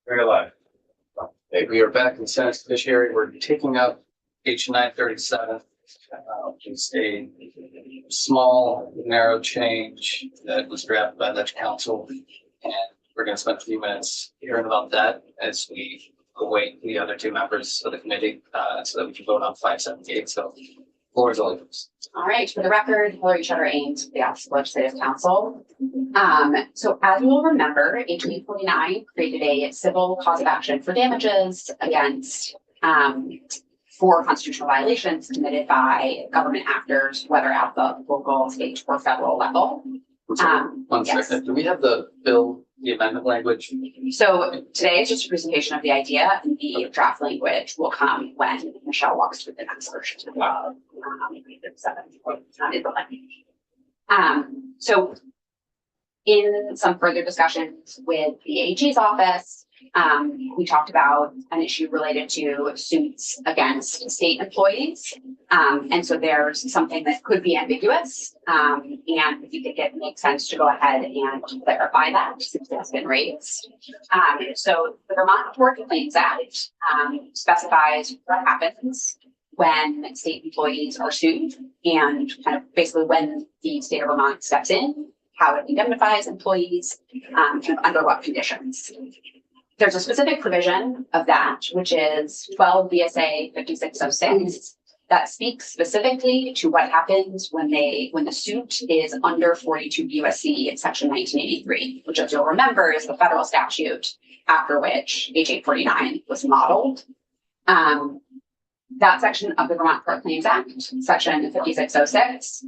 Very live. Okay, we are back in Senate Judiciary. We're taking up H 937, which is a small, narrow change that was drafted by the council. And we're going to spend a few minutes hearing about that as we await the other two members of the committee so that we can vote on 578. So, floor is all yours. All right, for the record, Hillary Shutter Ames, the Office of Legislative Counsel. So as you will remember, H 849 created a civil cause of action for damages against for constitutional violations committed by government actors, whether at the local, state, or federal level. One second. Do we have the bill, the amendment language? So today is just a presentation of the idea, and the draft language will come when Michelle walks through the next version of so in some further discussions with the AG's office, we talked about an issue related to suits against state employees. And so there's something that could be ambiguous. And we think it makes sense to go ahead and clarify that since it's been raised. So the Vermont Tort Claims Act specifies what happens when state employees are sued and kind of basically when the state of Vermont steps in, how it indemnifies employees, kind of under what conditions. There's a specific provision of that, which is 12 VSA 5606, that speaks specifically to what happens when the suit is under 42 USC section 1983, which, as you'll remember, is the federal statute after which H 849 was modeled. That section of the Vermont Tort Claims Act, section 5606,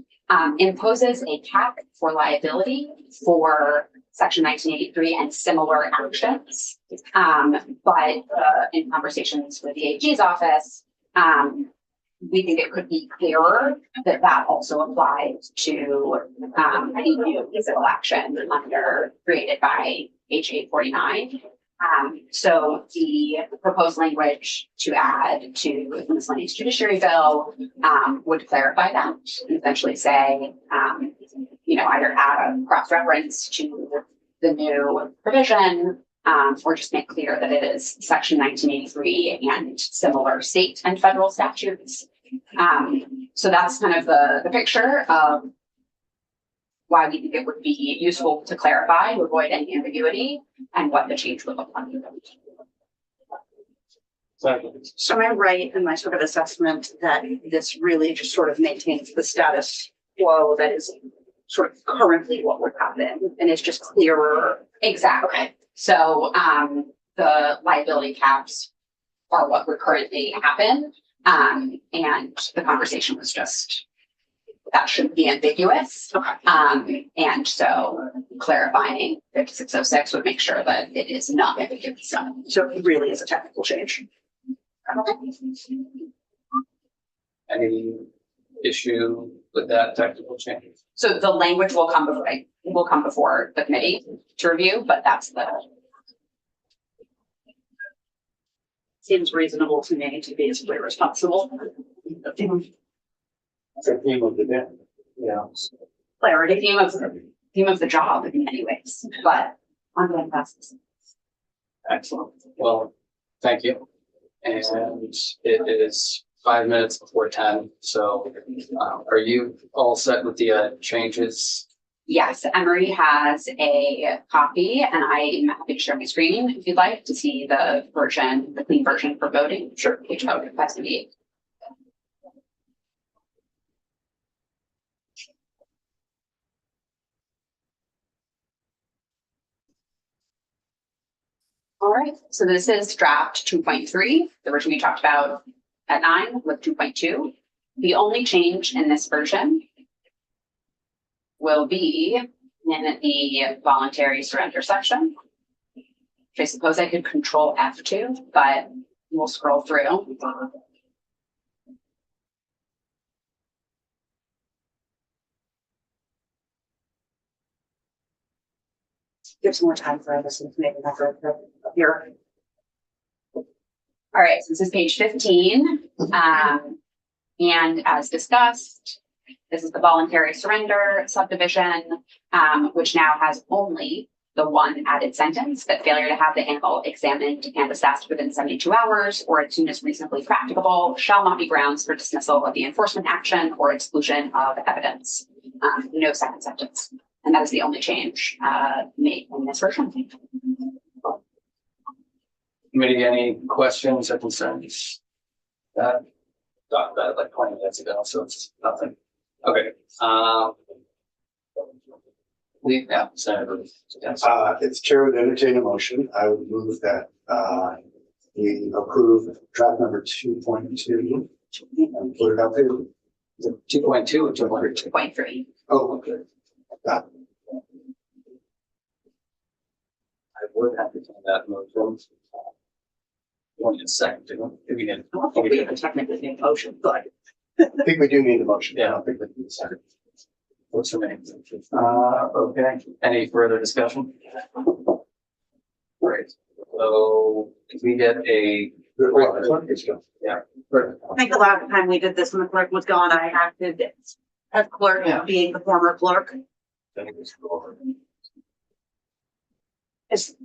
imposes a cap for liability for section 1983 and similar actions. But in conversations with the AG's office, we think it could be clearer that that also applies to any new physical action created by H 849. So the proposed language to add to the miscellaneous judiciary bill would clarify that and essentially say, either add a cross-reference to the new provision or just make clear that it is section 1983 and similar state and federal statutes. So that's kind of the picture of why we think it would be useful to clarify, to avoid any ambiguity, and what the change would look like. So am I right in my sort of assessment that this really just sort of maintains the status quo that is sort of currently what would happen, and it's just clearer? Exactly. So the liability caps are what would currently happen, and the conversation was just that shouldn't be ambiguous. Okay. And so clarifying 5606 would make sure that it is not ambiguous. So it really is a technical change. Any issue with that technical change? So the language will come before the committee to review, but that's the. Seems reasonable to me to be as responsible. It's a theme of the day. Yeah. Clarity, theme of the job in many ways, but ongoing process. Excellent. Well, thank you. And it is 5 minutes before 10. So are you all set with the changes? Yes, Emery has a copy, and I'm happy to share my screen if you'd like to see the clean version for voting. Sure. Which I would request to be. All right, so this is draft 2.3, the version we talked about at 9 with 2.2. The only change in this version will be in the voluntary surrender section, which I suppose I could control F2, but we'll scroll through. Give some more time for us to make an effort here. All right, so this is page 15. And as discussed, this is the voluntary surrender subdivision, which now has only the one added sentence that failure to have the animal examined and assessed within 72 hours or as soon as reasonably practicable shall not be grounds for dismissal of the enforcement action or exclusion of evidence. No second sentence. And that is the only change made in this version. Committee, any questions or concerns? That talked about it like 20 minutes ago, so it's nothing. Okay. Leave now, Senator. If the chair would entertain a motion, I would move that we approve draft number 2.2 and put it up there. 2.2 or 2.3? 2.3. Oh, okay. Got it. I would have to turn that motion. One in a second, do we need? I don't think we have a technically need motion, but I think we do need a motion. Yeah. I don't think we need a second. What's the name? Okay, any further discussion? Great, so if we get a. Yeah. I think the last time we did this when the clerk was gone, I acted as clerk, Yeah. being the former clerk. Is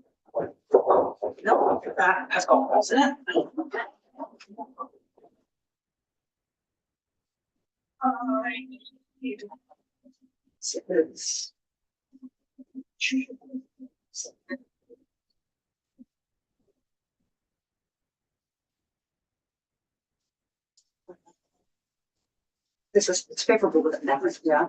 no, that has called president. It's favorable with amendments, yeah.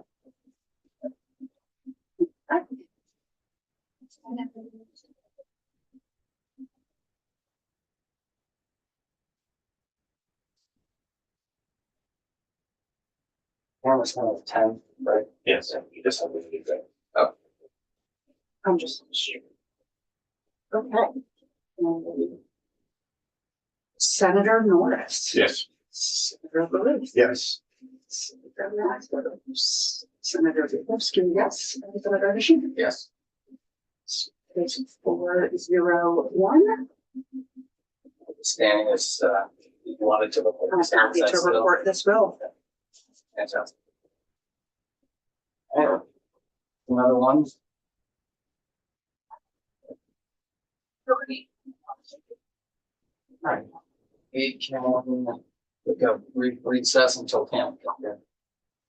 One was 10, right? Yes, you just have to do that. I'm just. Okay. Senator Norris. Yes. Senator Lewis. Yes. Senator Matthews. Senator Lipsky, yes. And Senator Hashim. Yes. Case 401. Standing as, you wanted to. I'm happy to report this bill. Fantastic. Alright. Another one. Alright. We can, we go recess until 10.